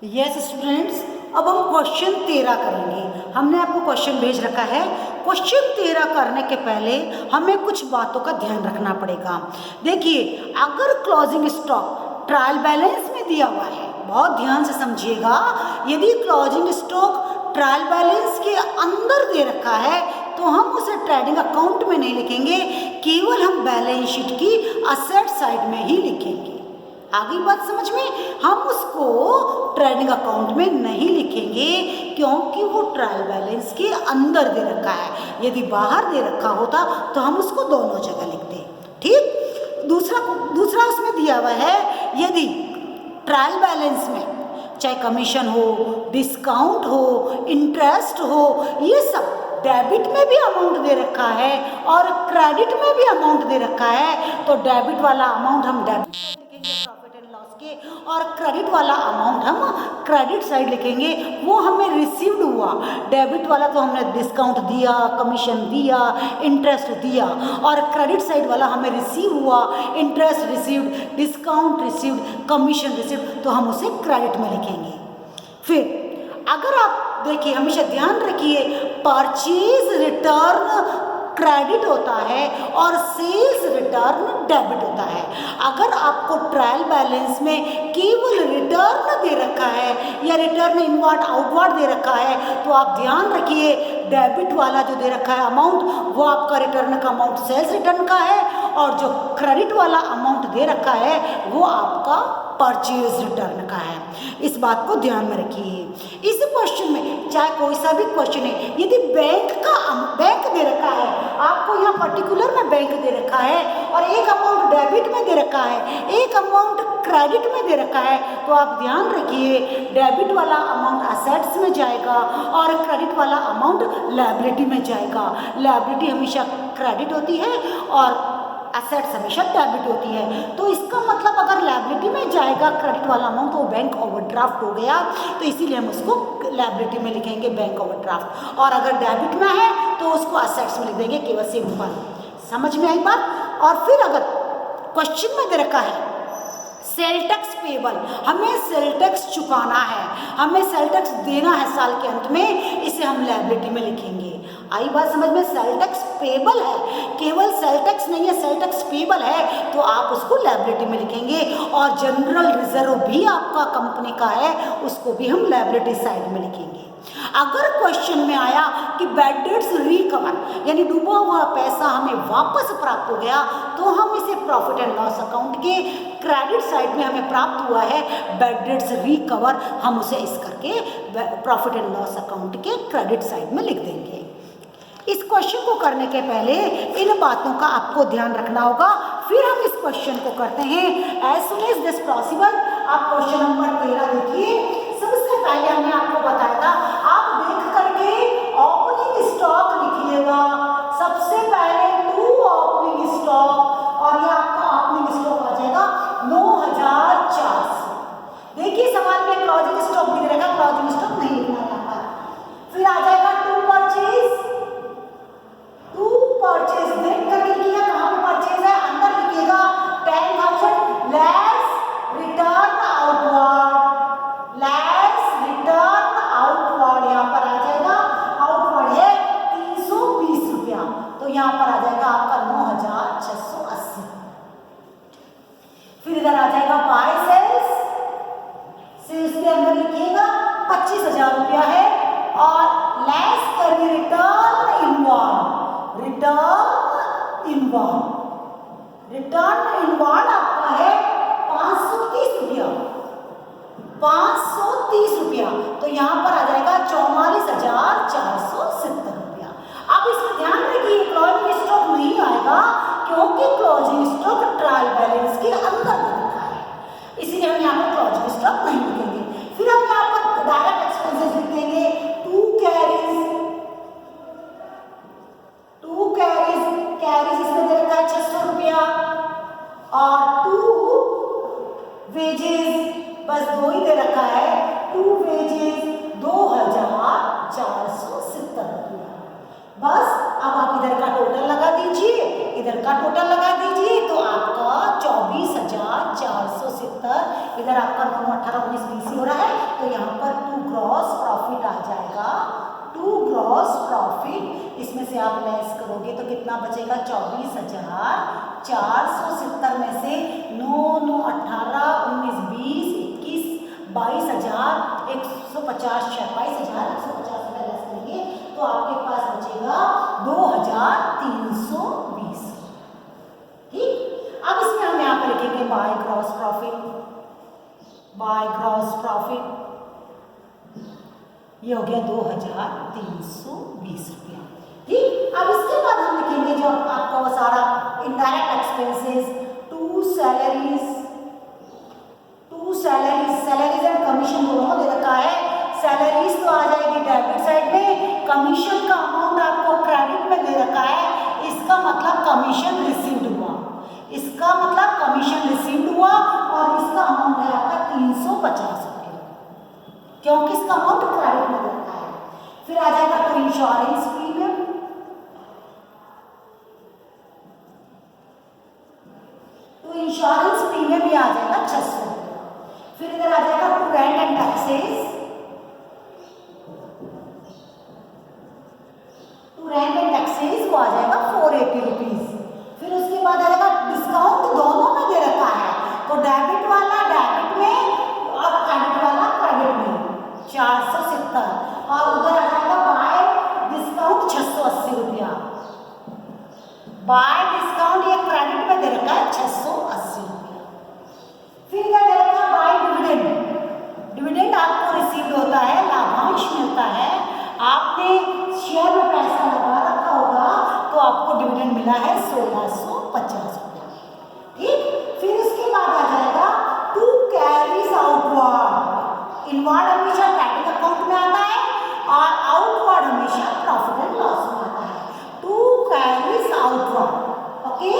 Yes students, अब हम question 13 करेंगे। हमने आपको क्वेश्चन भेज रखा है। क्वेश्चन 13 करने के पहले हमें कुछ बातों का ध्यान रखना पड़ेगा। देखिए, अगर क्लोजिंग स्टॉक ट्रायल बैलेंस में दिया हुआ है, बहुत ध्यान से समझिएगा। यदि क्लोजिंग स्टॉक ट्रायल बैलेंस के अंदर दे रखा है तो हम उसे ट्रेडिंग अकाउंट में नहीं लिखेंगे, केवल हम बैलेंस शीट की असेट साइड में ही लिखेंगे। आगे बात समझ में? हम उसको ट्रेडिंग अकाउंट में नहीं लिखेंगे क्योंकि वो ट्रायल बैलेंस के अंदर दे रखा है। यदि बाहर दे रखा होता तो हम उसको दोनों जगह लिखते। ठीक। दूसरा उसमें दिया हुआ है, यदि ट्रायल बैलेंस में चाहे कमीशन हो, डिस्काउंट हो, इंटरेस्ट हो, ये सब डेबिट में भी अमाउंट दे रखा है और क्रेडिट में भी अमाउंट दे रखा है, तो डेबिट वाला अमाउंट हम डेबिट प्रॉफिट एंड लॉस के और क्रेडिट वाला अमाउंट हम क्रेडिट साइड लिखेंगे। वो हमें रिसीव्ड हुआ। डेबिट वाला तो हमने डिस्काउंट दिया, कमीशन दिया, इंटरेस्ट दिया, और क्रेडिट साइड वाला हमें रिसीव हुआ, interest received, discount received, commission received, तो हम उसे क्रेडिट में लिखेंगे। फिर अगर आप देखिए, हमेशा ध्यान रखिए, परचेज रिटर्न क्रेडिट होता है और सेल्स रिटर्न डेबिट होता है। अगर आपको ट्रायल बैलेंस में केवल रिटर्न दे रखा है या रिटर्न इनवर्ड आउटवर्ड दे रखा है, तो आप ध्यान रखिए, डेबिट वाला जो दे रखा है अमाउंट, वो आपका रिटर्न का अमाउंट सेल्स रिटर्न का है, और जो क्रेडिट वाला अमाउंट दे रखा है वो आपका परचेज रिटर्न का है। इस बात को ध्यान में रखिए। इस क्वेश्चन में चाहे कोई सा भी क्वेश्चन है, यदि बैंक दे रखा है, आपको यहाँ पर्टिकुलर में बैंक दे रखा है और एक अमाउंट डेबिट में दे रखा है, एक अमाउंट क्रेडिट में दे रखा है, तो आप ध्यान रखिए, डेबिट वाला अमाउंट असेट्स में जाएगा और क्रेडिट वाला अमाउंट लायबिलिटी में जाएगा। लायबिलिटी हमेशा क्रेडिट होती है और एसेट्स हमेशा डेबिट होती है। तो इसका मतलब अगर लायबिलिटी में जाएगा क्रेडिट वाला अमाउंट, तो बैंक ओवरड्राफ्ट हो गया, तो इसीलिए हम उसको लायबिलिटी में लिखेंगे, बैंक ओवरड्राफ्ट। और अगर डेबिट में है तो उसको एसेट्स में लिख देंगे, केवल सिंपल। समझ में आई बात? और फिर अगर क्वेश्चन में दे रखा है सेल टैक्स पेबल, हमें सेल टैक्स चुकाना है, हमें सेल टैक्स देना है साल के अंत में, इसे हम लायबिलिटी में लिखेंगे। आई बात समझ में? सेल टैक्स पेबल है, केवल सेल टैक्स नहीं है, सेल टैक्स पेबल है, तो आप उसको लायबिलिटी में लिखेंगे। और जनरल रिजर्व भी आपका कंपनी का है, उसको भी हम लायबिलिटी साइड में लिखेंगे। अगर क्वेश्चन में आया कि बैड डेट्स रिकवर, यानी डूबा हुआ पैसा हमें वापस प्राप्त हो गया, तो हम इसे प्रॉफिट एंड लॉस अकाउंट के क्रेडिट साइड में हमें प्राप्त हुआ है बैड डेट्स रिकवर, हम उसे इस करके प्रॉफिट एंड लॉस अकाउंट के क्रेडिट साइड में लिख देंगे। इस क्वेश्चन को करने के पहले इन बातों का आपको ध्यान रखना होगा, फिर हम इस क्वेश्चन को करते हैं as soon as this possible. आप क्वेश्चन नंबर 13 देखिए। सबसे पहले हमने आपको बताया था, आप देख करके ओपनिंग स्टॉक लिखिएगा। सबसे पहले टू ओपनिंग स्टॉक, और ये आपका ओपनिंग स्टॉक आ जाएगा 9400। देखिए, सवाल में क्लोजिंग स्टॉक भी दे रहेगा, क्लोजिंग स्टॉक नहीं लिखना है यहाँ पर। फिर आ जाएगा टू परचेज देख करके लिखिएगा, कहाँ पे परचेज है, अंदर लिखिएगा 10,000 लेस रिटर्न आउटवर्ड, यहाँ पर आ जाएगा, आउटवर्ड है 320 रुपया, तो यहाँ पर आ जाएगा आपका 9,680। फिर इधर आ जाएगा बाय सेल्स के अंदर लिखिएगा 25,000 रुपया है, और लेस करिए रिटर्न इनवर्ड आपका है 530 रुपया, तो यहाँ पर आ जाएगा 44,470 रुपया। अब इसमें ध्यान रखिए, क्लोजिंग स्टॉक नहीं आएगा क्योंकि क्लोजिंग स्टॉक ट्रायल बैलेंस के अंदर लिखा है, इसीलिए हम यहाँ पर क्लोजिंग स्टॉक नहीं लिखेंगे। फिर हम यहाँ पर डायरेक्ट एक्सपेंसेस लिख देंगे, टू कैरीज इसमें दे रखा है 600 रुपया, और टू वेजेस बस 2 ही दे रखा है, टू वेजेस 2,470 रुपया। बस अब आप इधर का टोटल लगा दीजिए, इधर का टोटल लगा दीजिए, तो आपका 24,470, इधर आपका आ जाएगा टू ग्रॉस प्रॉफिट। इसमें से आप लेस करोगे तो कितना बचेगा 24,470 में से 9 9 18 19 20 21 22,150 22,150 रुपये लेस करेंगे तो आपके पास बचेगा 2,320। ठीक, अब इसमें हम यहाँ पर लिखेंगे by gross profit. By gross profit ये हो गया 2,320 रुपया। ठीक, अब इसके बाद हम लिखेंगे जो आपका वो सारा indirect expenses, to salaries and commission दोनों दे रखा है। सैलरीज तो आ जाएगी डेबिट साइड में, कमीशन का अमाउंट आपको क्रेडिट में दे रखा है। इसका मतलब कमीशन रिसीव्ड हुआ, इसका मतलब कमीशन रिसीव्ड हुआ और इसका अमाउंट है आपका 350 रुपये, क्योंकि इसका अमाउंट क्रेडिट में दे रखा है। फिर आ जाएगा तो इंश्योरेंस प्रीमियम, तो इंश्योरेंस प्रीमियम ये आ जाएगा 600 रुपये। फिर इधर आ जाएगा टू रेंट एंड टैक्सेस, को आ जाएगा 480 रुपीज। फिर उसके बाद आएगा डिस्काउंट, दोनों में दे रखा है तो डेबिट वाला डेबिट में और क्रेडिट वाला क्रेडिट में 470 और उधर आ जाएगा बाय डिस्काउंट 680 रुपया। बाय डिस्काउंट ये क्रेडिट में दे रखा है 680 रुपया। फिर इधर दे रखा है बाय डिविडेंड, डिविडेंड आपको रिसीव होता है, लाभांश मिलता है, आपने शेयर में पैसा लगा रखा होगा तो आपको डिविडेंड मिला है 1650 रुपया। ठीक, फिर उसके बाद आ जाएगा टू कैरीज आउटवर्ड। इनवर्ड हमेशा क्रेडिट अकाउंट में आता है और आउटवर्ड हमेशा प्रॉफिट एंड लॉस में आता है। To carriage outward, okay.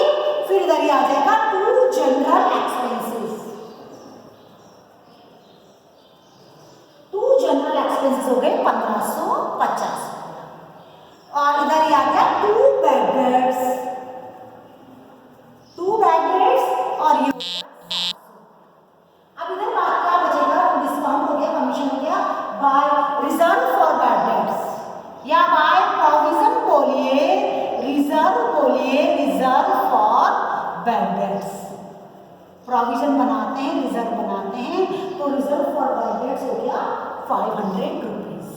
फिर इधर ही आ जाएगा to general expenses, to general expenses हो गए 1550 और इधर ही आ गया टू बेड बेड्स और ये। अब इधर बात क्या बचेगा, डिस्काउंट हो गया, कमीशन हो गया, by reserve for bad debts या बाय प्रोविजन बोलिए, रिजर्व बोलिए, reserve for bad debts. Provision बनाते हैं, रिजर्व बनाते हैं तो रिजर्व फॉर बेड बेड्स हो गया 500 रुपीज।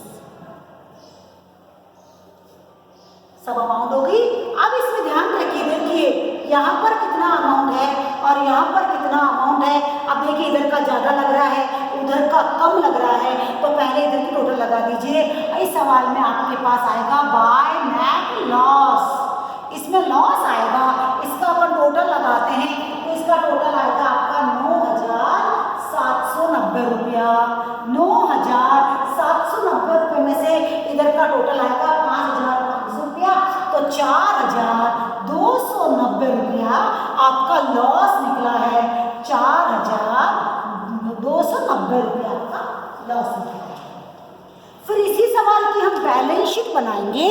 सब अमाउंट होगी। अब इसमें ध्यान रखिए, देखिए यहाँ पर कितना अमाउंट है और यहाँ पर कितना अमाउंट है। अब देखिए इधर का ज़्यादा लग रहा है, उधर का कम लग रहा है, तो पहले इधर की टोटल लगा दीजिए। इस सवाल में आपके पास आएगा बाय नेट लॉस, इसमें लॉस आएगा, इसका अपन टोटल लगाते हैं तो इसका टोटल आएगा आपका 9,790 रुपया। 9,790 रुपये में से इधर का टोटल आएगा 5,500 रुपया, तो 4,290 रुपया आपका लॉस निकला है। 4,290 रुपया आपका लॉस निकला है। फिर इसी सवाल की हम बैलेंस शीट बनाएंगे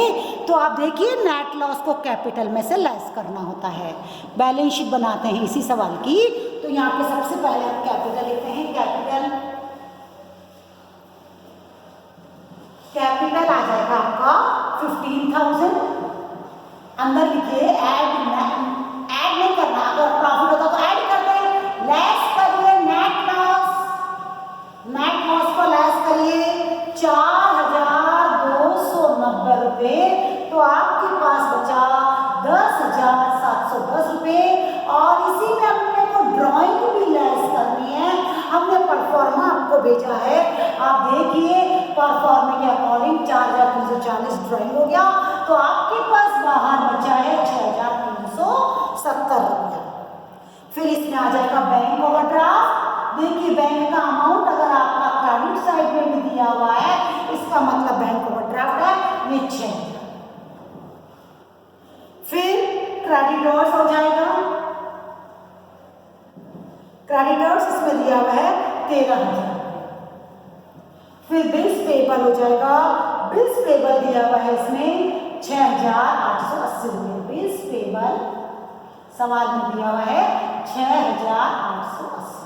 तो आप देखिए नेट लॉस को कैपिटल में से लेस करना होता है। बैलेंस शीट बनाते हैं इसी सवाल की, तो यहाँ पे सबसे पहले हम कैपिटल लिखते हैं। कैपिटल आ जाएगा आपका 15,000। अंदर लिखिए ऐड नहीं करना, अगर प्रॉफिट होता तो ऐड कर दें, लेस करिए नेट लॉस को लेस करिए 4,290 रुपये, तो आपके पास बचा 10,710 रुपये। और इसी में अपने को ड्राइंग भी लेस करनी है, हमने परफॉर्मा आपको भेजा है, आप देखिए परफॉर्मे के अकॉर्डिंग 4,340 ड्राइंग हो गया, तो आपके पास बाहर बचा है 6,370 रुपया। फिर इसमें आ जाएगा बैंक ओवरड्राफ्ट। देखिए बैंक का अमाउंट अगर आपका क्रेडिट साइड में भी दिया हुआ है, इसका मतलब बैंक ओवरड्राफ्ट है, ये 6,000। फिर क्रेडिटर्स हो जाएगा, क्रेडिटर्स इसमें दिया हुआ है 13,000। फिर बिल्स पेबल हो जाएगा, बिल्स पेबल दिया हुआ है इसमें 6,880 रुपये। बिल्स पेबल सवाल में दिया हुआ है 6,880।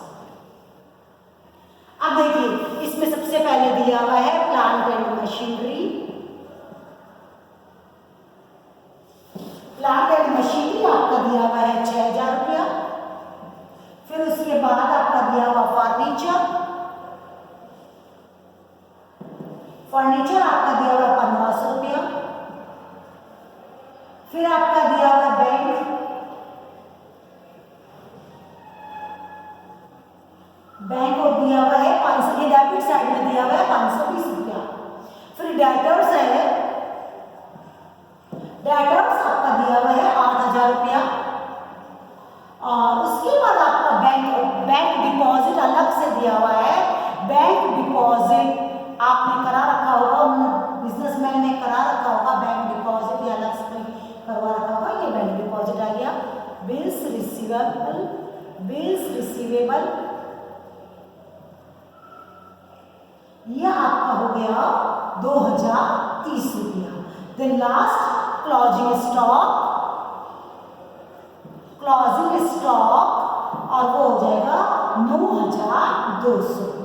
अब देखिए इसमें सबसे पहले दिया हुआ है प्लांट एंड मशीन। फर्नीचर आपका दिया हुआ है 1500 रुपया। फिर आपका दिया हुआ बैंक को दिया हुआ है 500, ये डेबिट साइड में दिया हुआ है 520 रुपया। फिर डेटर्स है, डेटर्स आपका दिया हुआ है 8000 रुपया। और उसके बाद आपका बैंक डिपॉजिट अलग से दिया हुआ है। बैंक डिपॉजिट आपने करा रखा होगा, बिजनेसमैन ने करा रखा होगा बैंक डिपॉजिट, या अलग से करवा रखा होगा, ये बैंक डिपॉजिट आ गया। बिल्स रिसीवेबल, बिल्स रिसीवेबल ये आपका हो गया 2030 रुपया। Then last closing stock, closing stock और वो हो जाएगा 9200 रुपया।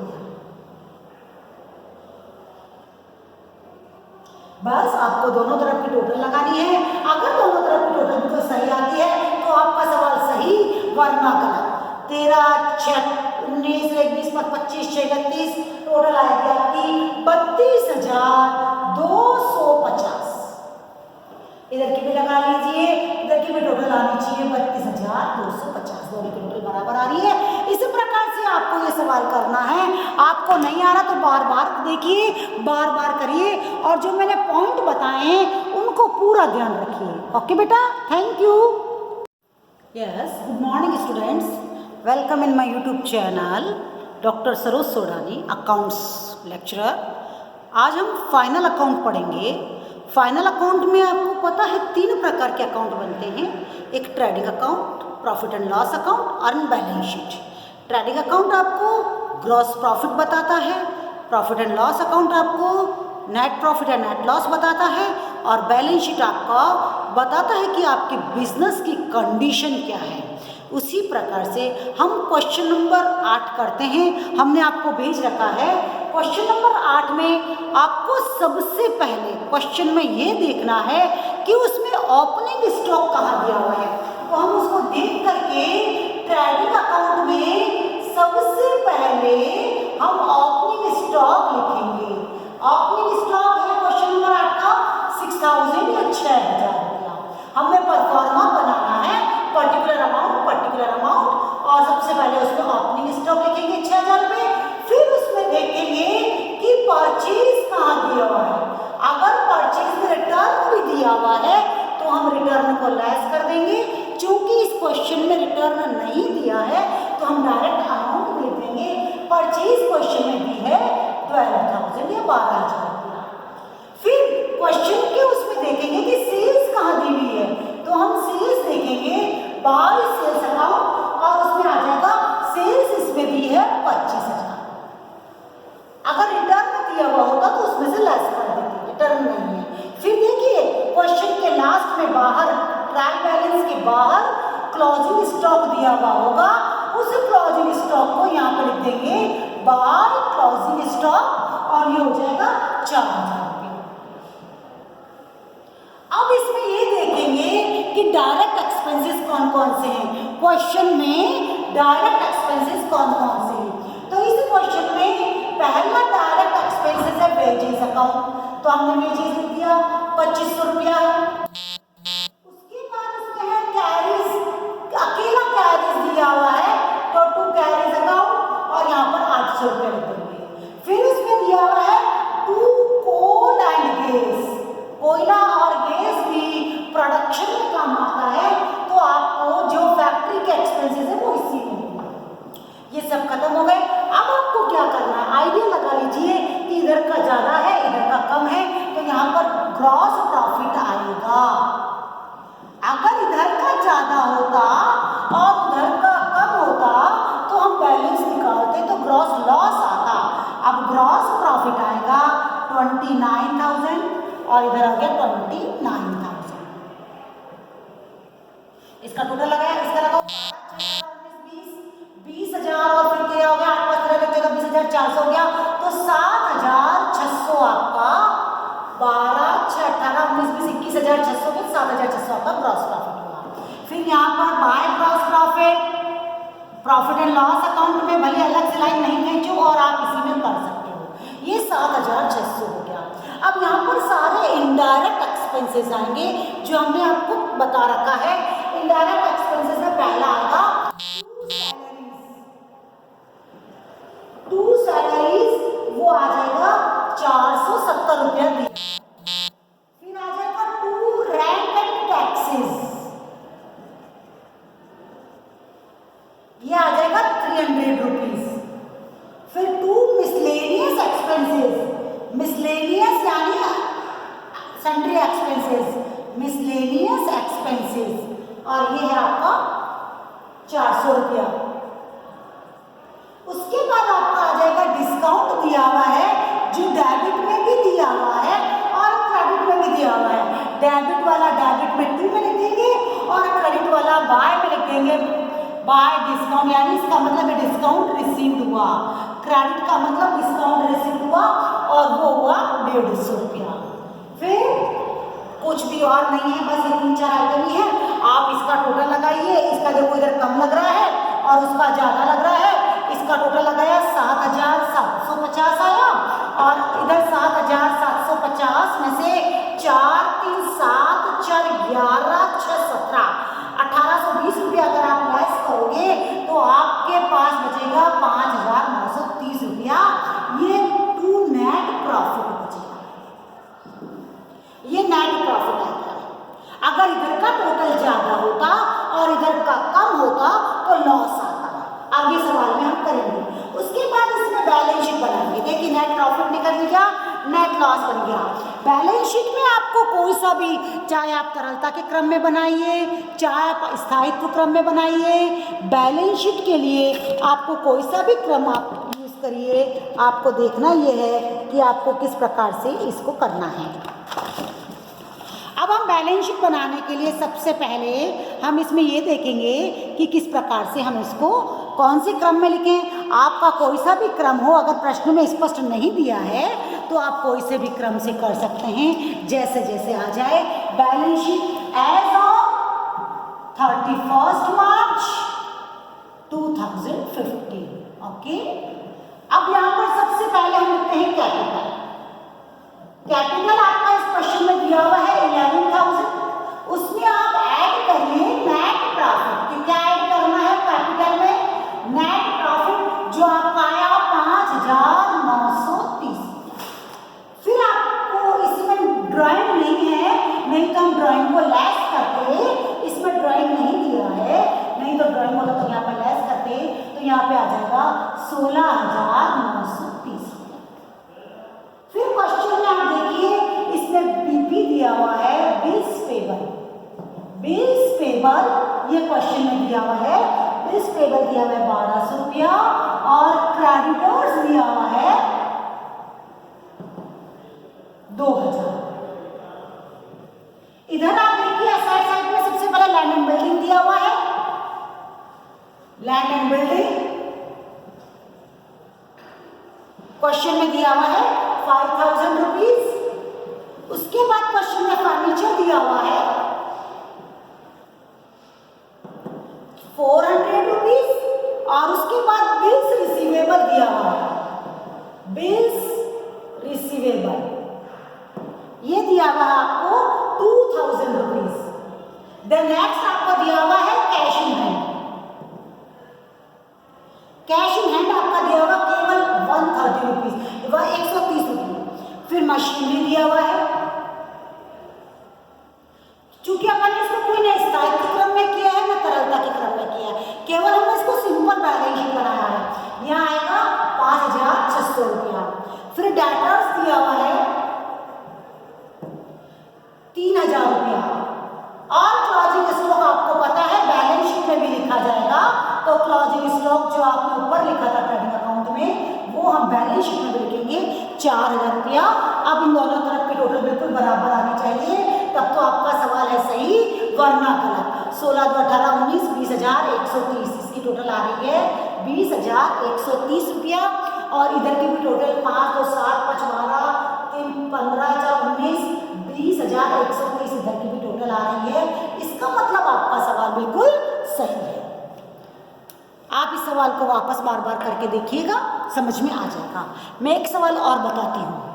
बस आपको दोनों तरफ की टोटल लगानी है। अगर दोनों तरफ की टोटल भी तो सही आती है तो आपका सवाल सही वरना गलत। 13, 6, 19, 21, 25, 36 टोटल आएगी आपकी 32,250। इधर की भी लगा लीजिए, इधर की भी टोटल आनी चाहिए 32,250, दोनों की टोटल बराबर आ रही है। इसी प्रकार से आपको ये सवाल करना है। आपको नहीं आ रहा तो बार बार देखिए, बार बार करिए, और जो मैंने पॉइंट बताए उनको पूरा ध्यान रखिए। ओके बेटा, thank you. Yes, good morning students, welcome in my YouTube channel doctor Saroj Sodani, accounts lecturer. आज हम फाइनल अकाउंट पढ़ेंगे। फाइनल अकाउंट में आपको पता है 3 प्रकार के अकाउंट बनते हैं। एक trading account, profit and loss account और बैलेंस शीट। ट्रेडिंग अकाउंट आपको ग्रॉस प्रॉफिट बताता है, प्रॉफिट एंड लॉस अकाउंट आपको नेट प्रॉफिट या नेट लॉस बताता है, और बैलेंस शीट आपका बताता है कि आपके बिजनेस की कंडीशन क्या है। उसी प्रकार से हम क्वेश्चन नंबर 8 करते हैं। हमने आपको भेज रखा है क्वेश्चन नंबर 8 में आपको सबसे पहले क्वेश्चन में ये देखना है कि उसमें ओपनिंग स्टॉक कहाँ दिया हुआ है। तो हम उसको देख करके ट्रेडिंग अकाउंट में सबसे पहले हम ओपनिंग स्टॉक लिखेंगे। ओपनिंग स्टॉक है क्वेश्चन नंबर 8 का 6000 या 6000 रुपया। हमें परफॉर्मा बनाना है पर्टिकुलर अमाउंट, और सबसे पहले उसमें ओपनिंग स्टॉक लिखेंगे 6000 रुपये। फिर उसमें देखेंगे कि परचेज कहाँ दिया हुआ है। अगर परचेज में रिटर्न भी दिया हुआ है तो हम रिटर्न को लेस कर देंगे। चूंकि इस क्वेश्चन में रिटर्न नहीं दिया है तो हम डायरेक्ट अमाउंट दे देंगे। परचेज क्वेश्चन में भी है 12,000 या 12,000 रुपया। फिर क्वेश्चन के उसमें देखेंगे कि सेल्स कहाँ दी हुई है, तो हम सेल्स देखेंगे बाय सेल्स अकाउंट, और उसमें आ जाएगा सेल्स इसमें दी है 25,000। अगर रिटर्न दिया हुआ होता तो उसमें से लेस कर देंगे, रिटर्न नहीं है। फिर देखिए क्वेश्चन के लास्ट में बाहर ट्रायल बैलेंस के बाहर क्लोजिंग स्टॉक दिया हुआ होगा, उस क्लोजिंग स्टॉक को यहाँ पर लिख देंगे बाय क्लोजिंग स्टॉक, और ये हो जाएगा 4,000 रुपये। अब इसमें ये देखेंगे कि डायरेक्ट एक्सपेंसेस कौन कौन से हैं। क्वेश्चन में डायरेक्ट एक्सपेंसेस कौन कौन से हैं, तो इस क्वेश्चन में पहला डायरेक्ट एक्सपेंसेस है वेजेस अकाउंट, तो हमने वेजेस लिख दिया 2500 रुपया। उसके बाद उसमें है कैरीज, अकेला कैरीज दिया हुआ है तो 2 कैरीज अकाउंट, और यहाँ पर 800 रुपये लिख देंगे। फिर उसमें दिया हुआ है 2 कोल एंड गैस, कोयला और गैस भी प्रोडक्शन में काम आता है, तो आपको जो फैक्ट्री के एक्सपेंसेस है वो इसी में। ये सब खत्म हो गए। अब आपको क्या करना है, आइडिया लगा लीजिए कि इधर का ज़्यादा है इधर का कम है, तो यहाँ पर ग्रॉस प्रॉफिट आएगा। अगर इधर का ज़्यादा होता और उधर का कम होता तो हम बैलेंस निकालते तो ग्रॉस लॉस आता। अब ग्रॉस प्रॉफिट आएगा 29,000 और इधर आ गया 29,000। इसका टोटल लगाया, इसका लगाओ 20,000 और फिर क्या हो गया 8 5 13 जगह 20,400 हो गया, तो 7,600 आपका 12 6 18 19 20 21,600 के 7,600 आपका ग्रॉस प्रॉफिट हुआ। फिर यहाँ पर by gross profit, profit and loss account में भले अलग से लाइन नहीं खींचो और आप इसी में कर सकते हो। ये 7,600 हो गया। एक्सपेंसेस आएंगे जो हमने आपको बता रखा है। इनडायरेक्ट एक्सपेंसेस में पहला आएगा टू सैलरीज, वो आ जाएगा 470 रुपया दिया। फिर आ जाएगा टू रेंट एंड टैक्सेस, ये आ जाएगा 300 रुपीज। फिर टू मिसलेनियस एक्सपेंसेस, मिसलेनियस यानी सन्ड्री एक्सपेंसेस, मिसलेनियस एक्सपेंसेस, और ये है आपका 400 रुपया। उसके बाद आपका आ जाएगा डिस्काउंट दिया हुआ है जो डेबिट में भी दिया हुआ है और क्रेडिट में भी दिया हुआ है। डेबिट वाला डेबिट में टू में लिख देंगे और क्रेडिट वाला बाय में लिख देंगे, बाय डिस्काउंट, यानी इसका मतलब है डिस्काउंट रिसीव्ड हुआ, क्रेडिट का मतलब डिस्काउंट रिसीव्ड हुआ और वो हुआ 150 रुपया। फिर कुछ भी और नहीं है, बस ये 3-4 आइटम ही है। आप इसका टोटल लगाइए, इसका देखो इधर कम लग रहा है और उसका ज़्यादा लग रहा है। इसका टोटल लगाया 7,750 आया और इधर 7,750 में से 4, 3, 7, 4, 11, 6, 17, 1820 रुपया अगर आप लेस करोगे तो आपके पास बचेगा 5,930 रुपया। ये टू नेट प्रॉफिट बचेगा, ये नेट प्रॉफिट आएगा। अगर इधर का टोटल ज्यादा होता और इधर का कम होता तो लॉस आता। आगे सवाल में हम करेंगे। उसके बाद इसमें बैलेंस शीट बनाएंगे। देखिए नेट प्रॉफिट निकल गया, नेट लॉस बन गया। बैलेंस शीट में आपको कोई सा भी, चाहे आप तरलता के क्रम में बनाइए, चाहे आप स्थायित्व क्रम में बनाइए, बैलेंस शीट के लिए आपको कोई सा भी क्रम आप यूज करिए। आपको देखना यह है कि आपको किस प्रकार से इसको करना है। अब हम बैलेंस शीट बनाने के लिए सबसे पहले हम इसमें ये देखेंगे कि किस प्रकार से हम इसको कौन से क्रम में लिखें। आपका कोई सा भी क्रम हो, अगर प्रश्न में स्पष्ट नहीं दिया है तो आप कोई से भी क्रम से कर सकते हैं, जैसे जैसे आ जाए। Balance sheet as of 31 March 2015। Okay, अब यहाँ पर सबसे पहले हम लिखते हैं कैपिटल। कैपिटल आपका इस क्वेश्चन में दिया हुआ है 11,000। उसमें आप ऐड करिए नेट प्रॉफिट। क्या ऐड करना है कैपिटल में? नेट प्रॉफिट जो आपका आया 5,930। फिर आपको इसमें ड्राइंग नहीं है, नहीं तो हम ड्राइंग को लेस करते। इसमें ड्राइंग नहीं दिया है, नहीं तो ड्राइंग होता तो यहाँ पर लेस करते, तो यहाँ पे आ जाएगा 16,930। फिर क्वेश्चन में आप देखिए इसमें बीपी दिया हुआ है, बिल्स पेबल। बिल्स पेबल ये क्वेश्चन में दिया हुआ है। बिल्स पेबल दिया हुआ है 1200 रुपया और क्रेडिटर्स दिया हुआ है 2,000। इधर आप देखिए साइड में सबसे पहले लैंड एंड बिल्डिंग दिया हुआ है। लैंड एंड बिल्डिंग क्वेश्चन में दिया हुआ है 5,000 रुपीज। उसके बाद क्वेश्चन में फर्नीचर दिया हुआ है 400 रुपीज और उसके बाद बिल्स रिसीवेबल दिया हुआ है। बिल्स रिसीवेबल ये दिया हुआ है आपको 2,000 रुपीज। देन नेक्स्ट आपको दिया हुआ है cash in hand. Cash in hand आपका दिया हुआ केवल 130 रुपीज, वह 130 रुपये। फिर मशीनरी दिया हुआ है। चूंकि अपन ने इसको कोई न स्थायित्व क्रम में किया है न तरलता के क्रम में किया है, केवल हमने इसको सिंपल बैलेंस शीट बनाया है। यहाँ आएगा 5,600 रुपया। फिर डेटर्स दिया हुआ है 3,000 रुपया और क्लोजिंग स्टॉक आपको पता है बैलेंस शीट में भी लिखा जाएगा, तो क्लोजिंग स्टॉक जो आपने ऊपर लिखा था ट्रेडिंग अकाउंट में वो हम बैलेंस शीट में भी लिखेंगे 4,000 रुपया। अब इन दोनों तरफ की टोटल बिल्कुल बराबर आनी चाहिए, तब तो आपका सवाल है सही वरना गलत। 16, 2, 18, 19, 20,130 इसकी टोटल आ रही है 20,130 रुपया। और इधर की भी टोटल 5, 2, 7, 5, 12, 3, 15, 4, 19, 20,130 इधर की भी टोटल आ रही है। इसका मतलब आपका सवाल बिल्कुल सही है। आप इस सवाल को वापस बार बार करके देखिएगा, समझ में आ जाएगा। मैं एक सवाल और बताती हूँ।